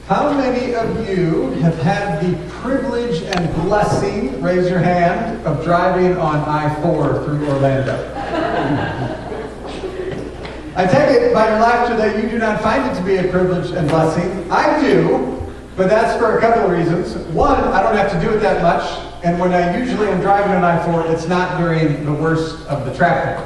How many of you have had the privilege and blessing, raise your hand, of driving on I-4 through Orlando? I take it by your laughter that you do not find it to be a privilege and blessing. I do, but that's for a couple of reasons. One, I don't have to do it that much, and when I usually am driving on I-4, it's not during the worst of the traffic.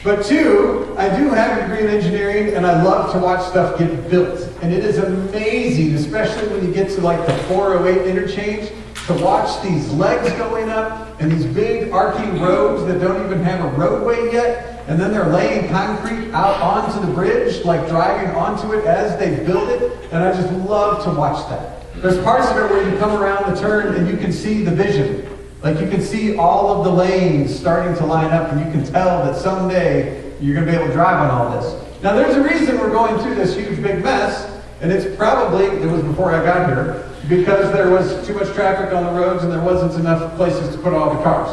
But two, I do have a degree in engineering, and I love to watch stuff get built. And it is amazing, especially when you get to like the 408 interchange, to watch these legs going up and these big arcing roads that don't even have a roadway yet. And then they're laying concrete out onto the bridge, like driving onto it as they build it. And I just love to watch that. There's parts of it where you come around the turn and you can see the vision. Like you can see all of the lanes starting to line up, and you can tell that someday you're going to be able to drive on all this. Now there's a reason we're going through this huge big mess, and it's probably, it was before I got here, because there was too much traffic on the roads and there wasn't enough places to put all the cars.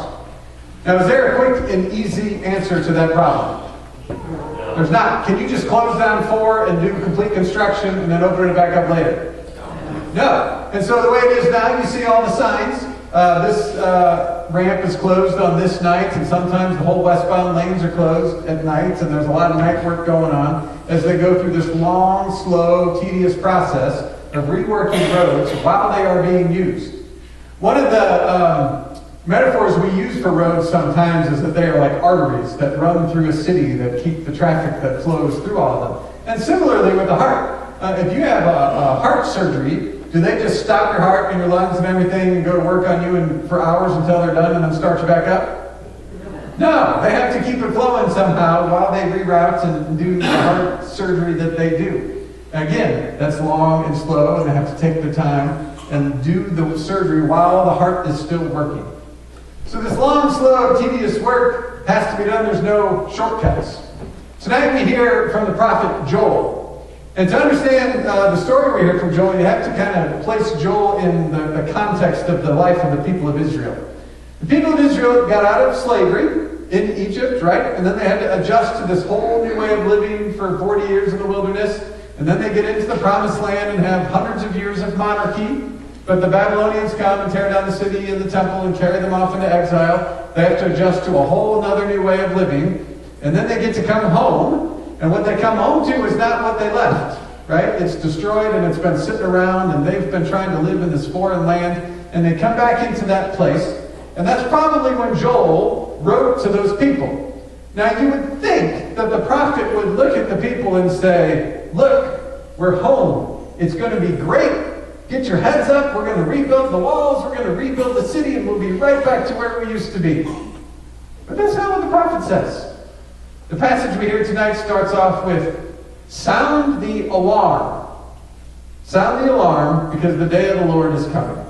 Now is there a quick and easy answer to that problem? There's not. Can you just close down 4 and do complete construction and then open it back up later? No. And so the way it is now, you see all the signs. This ramp is closed on this night, and sometimes the whole westbound lanes are closed at night, and there's a lot of night work going on as they go through this long, slow, tedious process of reworking roads while they are being used. One of the metaphors we use for roads sometimes is that they are like arteries that run through a city that keep the traffic that flows through all of them. And similarly with the heart. If you have a heart surgery, do they just stop your heart and your lungs and everything and go to work on you for hours until they're done and then start you back up? No, they have to keep it flowing somehow while they reroute and do the heart surgery that they do. Again, that's long and slow, and they have to take their time and do the surgery while the heart is still working. So this long, slow, tedious work has to be done. There's no shortcuts. Tonight we hear from the prophet Joel. And to understand the story we hear from Joel, you have to kind of place Joel in the context of the life of the people of Israel. The people of Israel got out of slavery in Egypt, right? And then they had to adjust to this whole new way of living for 40 years in the wilderness. And then they get into the promised land and have hundreds of years of monarchy. But the Babylonians come and tear down the city and the temple and carry them off into exile. They have to adjust to a whole other new way of living. And then they get to come home. And what they come home to is not what they left, right? It's destroyed, and it's been sitting around, and they've been trying to live in this foreign land, and they come back into that place. And that's probably when Joel wrote to those people. Now you would think that the prophet would look at the people and say, look, we're home. It's going to be great. Get your heads up. We're going to rebuild the walls. We're going to rebuild the city, and we'll be right back to where we used to be. But that's not what the prophet says. The passage we hear tonight starts off with, sound the alarm. Sound the alarm, because the day of the Lord is coming.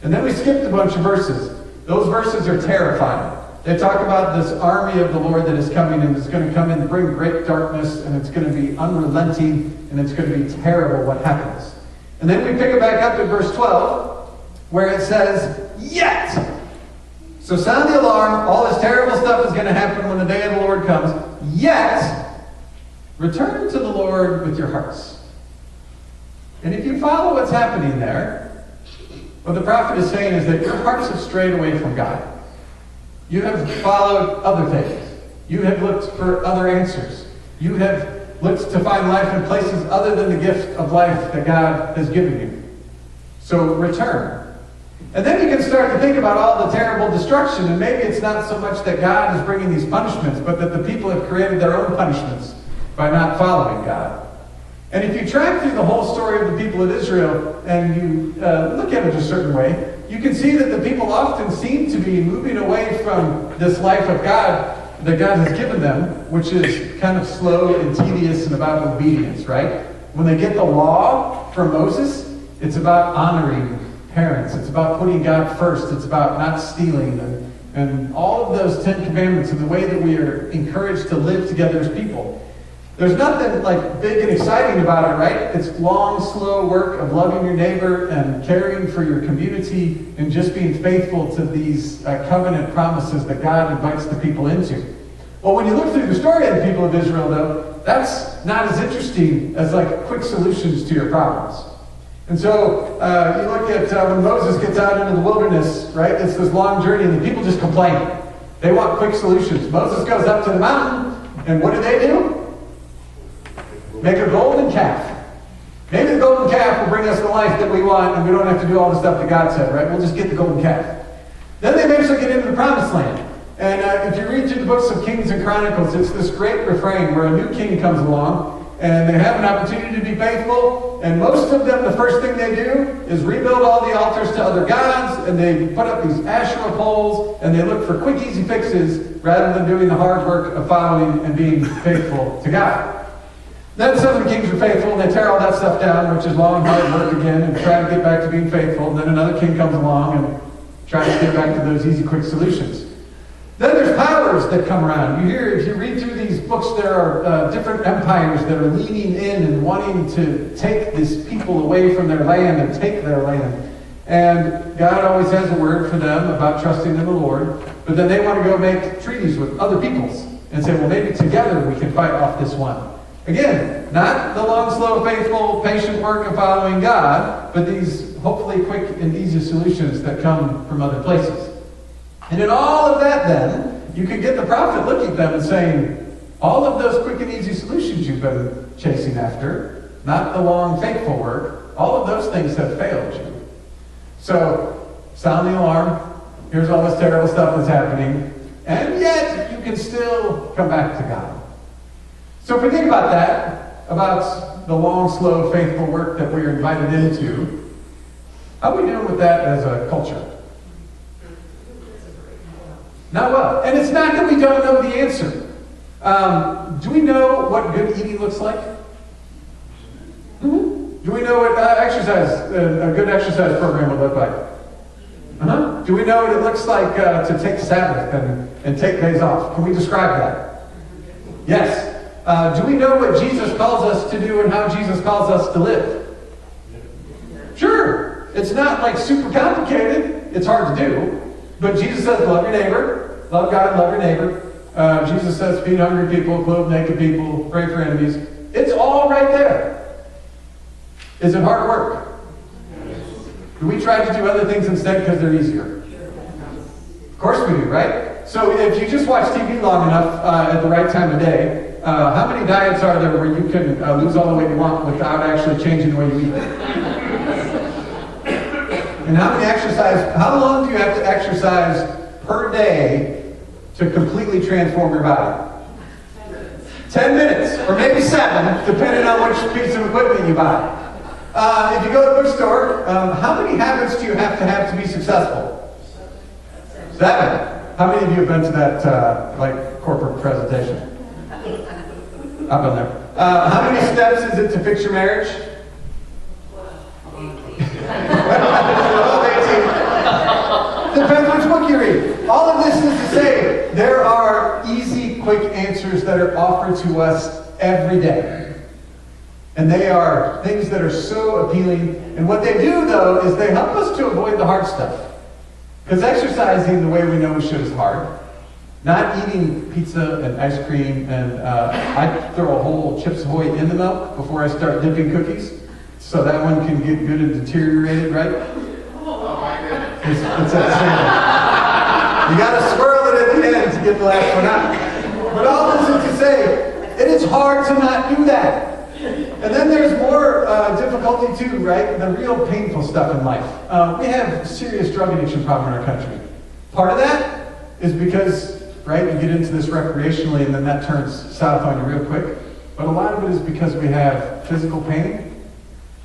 And then we skipped a bunch of verses. Those verses are terrifying. They talk about this army of the Lord that is coming, and it's going to come and bring great darkness, and it's going to be unrelenting, and it's going to be terrible what happens. And then we pick it back up at verse 12, where it says, yet. So sound the alarm. All this terrible stuff is going to happen when the day of the Lord comes. Yet, return to the Lord with your hearts. And if you follow what's happening there, what the prophet is saying is that your hearts have strayed away from God. You have followed other things. You have looked for other answers. You have looked to find life in places other than the gift of life that God has given you. So return. And then you can start to think about all the terrible destruction, and maybe it's not so much that God is bringing these punishments, but that the people have created their own punishments by not following God. And if you track through the whole story of the people of Israel, and you look at it a certain way, you can see that the people often seem to be moving away from this life of God that God has given them, which is kind of slow and tedious and about obedience, right? When they get the law from Moses, it's about honoring parents. It's about putting God first. It's about not stealing. And all of those 10 commandments and the way that we are encouraged to live together as people. There's nothing like big and exciting about it, right? It's long, slow work of loving your neighbor and caring for your community and just being faithful to these covenant promises that God invites the people into. Well, when you look through the story of the people of Israel, though, that's not as interesting as like quick solutions to your problems. And so you look at when Moses gets out into the wilderness, right? It's this long journey, and the people just complain. They want quick solutions. Moses goes up to the mountain, and what do? Make a golden calf. Maybe the golden calf will bring us the life that we want, and we don't have to do all the stuff that God said, right? We'll just get the golden calf. Then they eventually get into the promised land. And if you read through the books of Kings and Chronicles, it's this great refrain where a new king comes along, and they have an opportunity to be faithful, and most of them, the first thing they do is rebuild all the altars to other gods, and they put up these Asherah poles, and they look for quick, easy fixes rather than doing the hard work of following and being faithful to God. Then some of the kings are faithful, and they tear all that stuff down, which is long, hard work again, and try to get back to being faithful. And then another king comes along and tries to get back to those easy, quick solutions. Then there's powers that come around. You hear, if you read through these books, there are different empires that are leaning in and wanting to take these people away from their land and take their land. And God always has a word for them about trusting in the Lord. But then they want to go make treaties with other peoples and say, well, maybe together we can fight off this one. Again, not the long, slow, faithful, patient work of following God, but these hopefully quick and easy solutions that come from other places. And in all of that, then, you could get the prophet looking at them and saying, all of those quick and easy solutions you've been chasing after, not the long, faithful work, all of those things have failed you. So, sound the alarm. Here's all this terrible stuff that's happening. And yet, you can still come back to God. So if we think about that, about the long, slow, faithful work that we're invited into, how are we doing with that as a culture? Not well. And it's not that we don't know the answer. Do we know what good eating looks like? Mm-hmm. Do we know what a good exercise program would look like? Uh-huh. Do we know what it looks like to take Sabbath and take days off? Can we describe that? Yes. Do we know what Jesus calls us to do and how Jesus calls us to live? Sure. It's not like super complicated. It's hard to do. But Jesus says, love your neighbor, love God, love your neighbor. Jesus says, feed hungry people, clothe naked people, pray for enemies. It's all right there. Is it hard work? Do we try to do other things instead because they're easier? Of course we do, right? So if you just watch TV long enough at the right time of day, how many diets are there where you can lose all the weight you want without actually changing the way you eat? And how long do you have to exercise per day to completely transform your body? 10 minutes, or maybe 7, depending on which piece of equipment you buy. If you go to the bookstore, how many habits do you have to be successful? 7. How many of you have been to that corporate presentation? I've been there. How many steps is it to fix your marriage? 18. Depends which book you read. All of this is to say there are easy, quick answers that are offered to us every day. And they are things that are so appealing. And what they do, though, is they help us to avoid the hard stuff. Because exercising the way we know we should is hard. Not eating pizza and ice cream, and I throw a whole Chips Ahoy in the milk before I start dipping cookies, so that one can get good and deteriorated, right? It's that simple. You got to swirl it at the end to get the last one out. But all this is to say, it is hard to not do that. And then there's more difficulty too, right? The real painful stuff in life. We have serious drug addiction problem in our country. Part of that is because, right, you get into this recreationally and then that turns south on you real quick. But a lot of it is because we have physical pain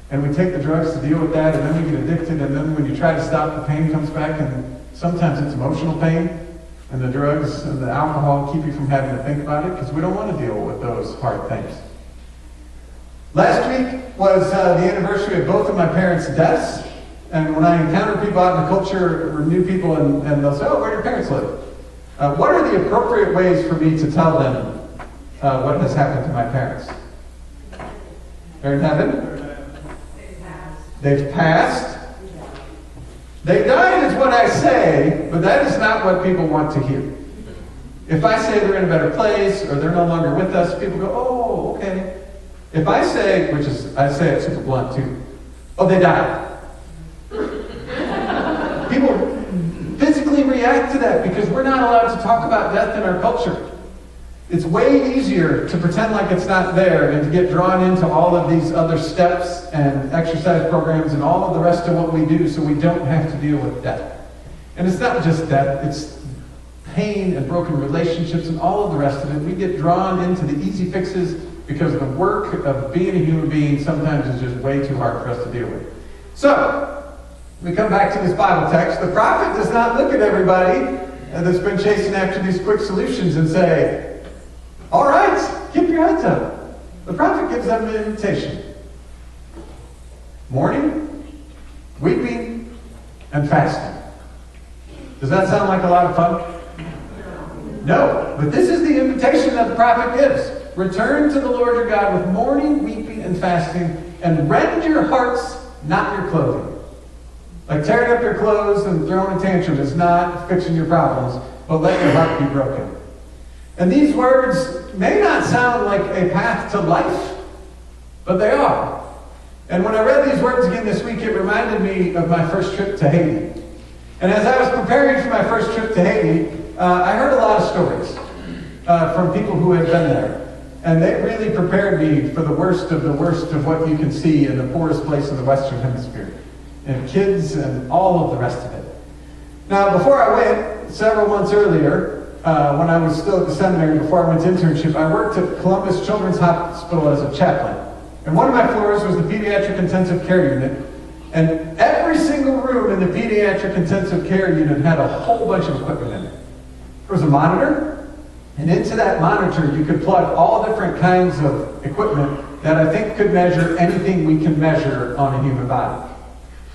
and we take the drugs to deal with that, and then we get addicted, and then when you try to stop, the pain comes back, and sometimes it's emotional pain, and the drugs and the alcohol keep you from having to think about it because we don't want to deal with those hard things. Last week was the anniversary of both of my parents' deaths, and when I encounter people out in the culture, or new people, and they'll say, oh, where do your parents live? What are the appropriate ways for me to tell them what has happened to my parents? They're in heaven? They've passed. They died is what I say, but that is not what people want to hear. If I say they're in a better place, or they're no longer with us, people go, oh, okay. If I say, I say it super blunt too, Oh, they died. People physically react to that because we're not allowed to talk about death in our culture. It's way easier to pretend like it's not there and to get drawn into all of these other steps and exercise programs and all of the rest of what we do so we don't have to deal with death. And it's not just death, it's pain and broken relationships and all of the rest of it. We get drawn into the easy fixes because the work of being a human being sometimes is just way too hard for us to deal with. So, we come back to this Bible text. The prophet does not look at everybody that's been chasing after these quick solutions and say, all right, keep your heads up. The prophet gives them an invitation. Mourning, weeping, and fasting. Does that sound like a lot of fun? No, but this is the invitation that the prophet gives. Return to the Lord your God with mourning, weeping, and fasting, and rend your hearts, not your clothing. Like tearing up your clothes and throwing a tantrum is not fixing your problems, but let your heart be broken. And these words may not sound like a path to life, but they are. And when I read these words again this week, it reminded me of my first trip to Haiti. And as I was preparing for my first trip to Haiti, I heard a lot of stories from people who had been there. And they really prepared me for the worst of what you can see in the poorest place in the Western Hemisphere. And kids and all of the rest of it. Now, before I went, several months earlier, when I was still at the seminary, before I went to internship, I worked at Columbus Children's Hospital as a chaplain. And one of my floors was the pediatric intensive care unit. And every single room in the pediatric intensive care unit had a whole bunch of equipment in it. There was a monitor, and into that monitor you could plug all different kinds of equipment that I think could measure anything we can measure on a human body.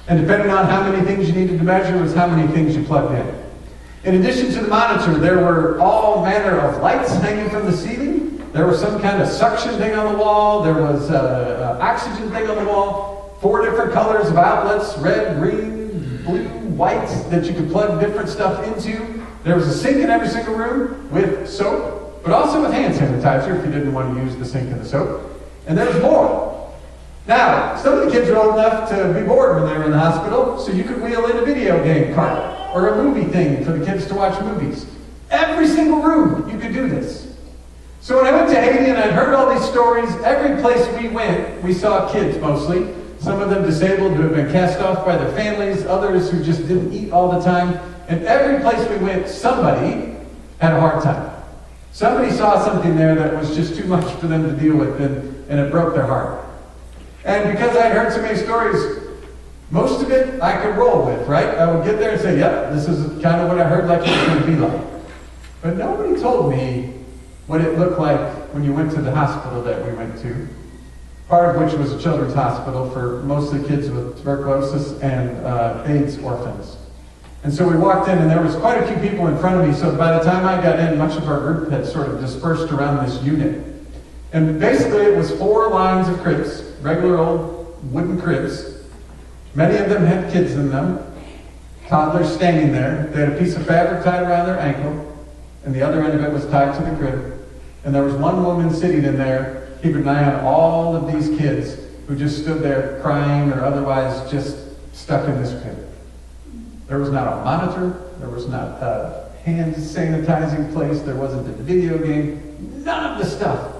And depending on how many things you needed to measure was how many things you plugged in. In addition to the monitor, there were all manner of lights hanging from the ceiling. There was some kind of suction thing on the wall. There was an oxygen thing on the wall. 4 different colors of outlets, red, green, blue, white, that you could plug different stuff into. There was a sink in every single room with soap, but also with hand sanitizer if you didn't want to use the sink and the soap. And there was more. Now, some of the kids were old enough to be bored when they were in the hospital, so you could wheel in a video game cart or a movie thing for the kids to watch movies. Every single room, you could do this. So when I went to Haiti and I heard all these stories, every place we went, we saw kids mostly. Some of them disabled who had been cast off by their families, others who just didn't eat all the time. And every place we went, somebody had a hard time. Somebody saw something there that was just too much for them to deal with, and it broke their heart. And because I'd heard so many stories, most of it I could roll with, right? I would get there and say, yep, this is kind of what I heard like it was going to be like. But nobody told me what it looked like when you went to the hospital that we went to, part of which was a children's hospital for mostly kids with tuberculosis and AIDS orphans. And so we walked in, and there was quite a few people in front of me, so by the time I got in, much of our group had sort of dispersed around this unit. And basically it was 4 lines of cribs, regular old wooden cribs. Many of them had kids in them, toddlers standing there. They had a piece of fabric tied around their ankle, and the other end of it was tied to the crib. And there was one woman sitting in there, keeping an eye on all of these kids who just stood there crying or otherwise just stuck in this crib. There was not a monitor, there was not a hand sanitizing place, there wasn't a video game, none of the stuff.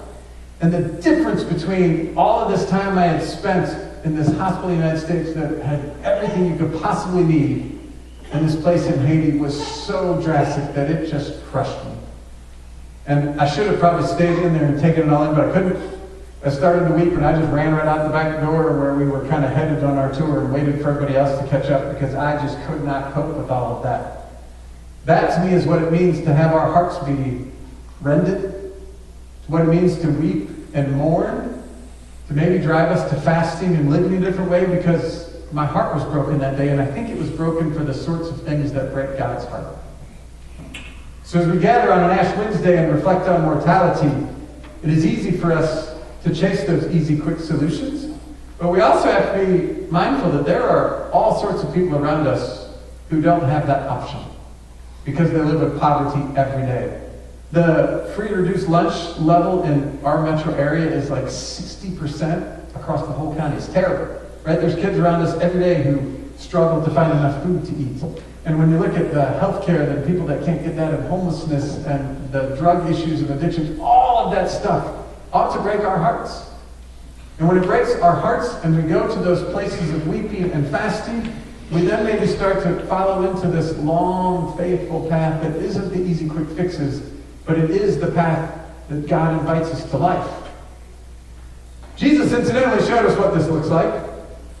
And the difference between all of this time I had spent in this hospital in the United States that had everything you could possibly need, and this place in Haiti was so drastic that it just crushed me. And I should have probably stayed in there and taken it all in, but I couldn't. I started to weep, and I just ran right out the back door where we were kind of headed on our tour and waited for everybody else to catch up because I just could not cope with all of that. That to me is what it means to have our hearts be rended. It's what it means to weep and mourn, to maybe drive us to fasting and living a different way, because my heart was broken that day, and I think it was broken for the sorts of things that break God's heart. So as we gather on an Ash Wednesday and reflect on mortality, it is easy for us to chase those easy, quick solutions, but we also have to be mindful that there are all sorts of people around us who don't have that option because they live with poverty every day. The free reduced lunch level in our metro area is like 60% across the whole county. It's terrible. right? There's kids around us every day who struggle to find enough food to eat. And when you look at the healthcare, the people that can't get that, and homelessness, and the drug issues and addictions, all of that stuff ought to break our hearts. And when it breaks our hearts and we go to those places of weeping and fasting, we then maybe start to follow into this long, faithful path that isn't the easy, quick fixes, but it is the path that God invites us to life. Jesus incidentally showed us what this looks like.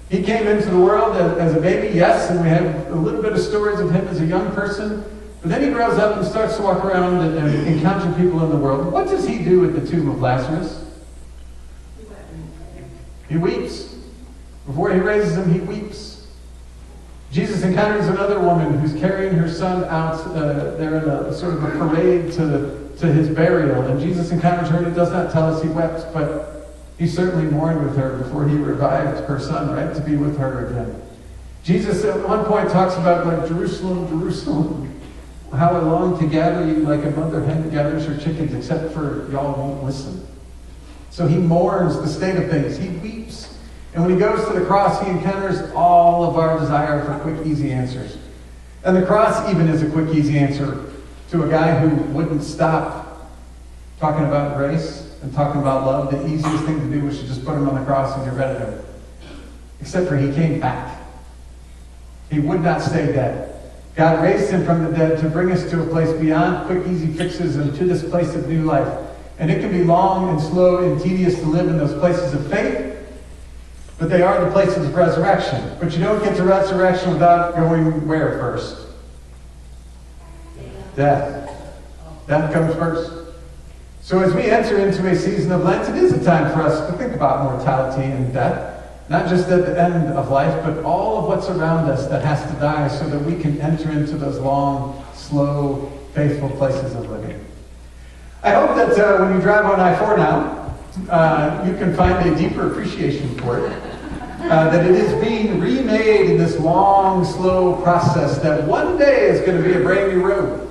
He came into the world as a baby, yes, and we have a little bit of stories of him as a young person, but then he grows up and starts to walk around and encounter people in the world. What does he do at the tomb of Lazarus? He weeps. Before he raises him, he weeps. Jesus encounters another woman who's carrying her son out there in a sort of a parade to his burial, and Jesus encounters her, and he does not tell us he wept, but he certainly mourned with her before he revived her son, right, to be with her again. Jesus at one point talks about, like, Jerusalem, Jerusalem, how I long to gather you like a mother hen gathers her chickens, except for y'all won't listen. So he mourns the state of things. He weeps. And when he goes to the cross, he encounters all of our desire for quick, easy answers. And the cross even is a quick, easy answer to a guy who wouldn't stop talking about grace and talking about love. The easiest thing to do was to just put him on the cross and get rid of him. Except for he came back. He would not stay dead. God raised him from the dead to bring us to a place beyond quick, easy fixes and to this place of new life. And it can be long and slow and tedious to live in those places of faith, but they are the places of resurrection. But you don't get to resurrection without going where first? Death. Death comes first. So as we enter into a season of Lent, it is a time for us to think about mortality and death. Not just at the end of life, but all of what's around us that has to die so that we can enter into those long, slow, faithful places of living. I hope that when you drive on I-4 now, you can find a deeper appreciation for it. That it is being remade in this long, slow process that one day is going to be a brand new road.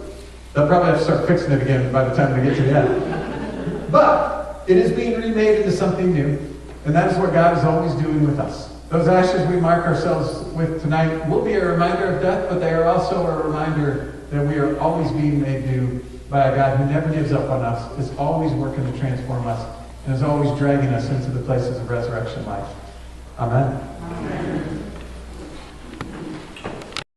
They'll probably have to start fixing it again by the time they get to the end. But it is being remade into something new. And that is what God is always doing with us. Those ashes we mark ourselves with tonight will be a reminder of death, but they are also a reminder that we are always being made new by a God who never gives up on us, is always working to transform us, and is always dragging us into the places of resurrection life. Amen. Amen.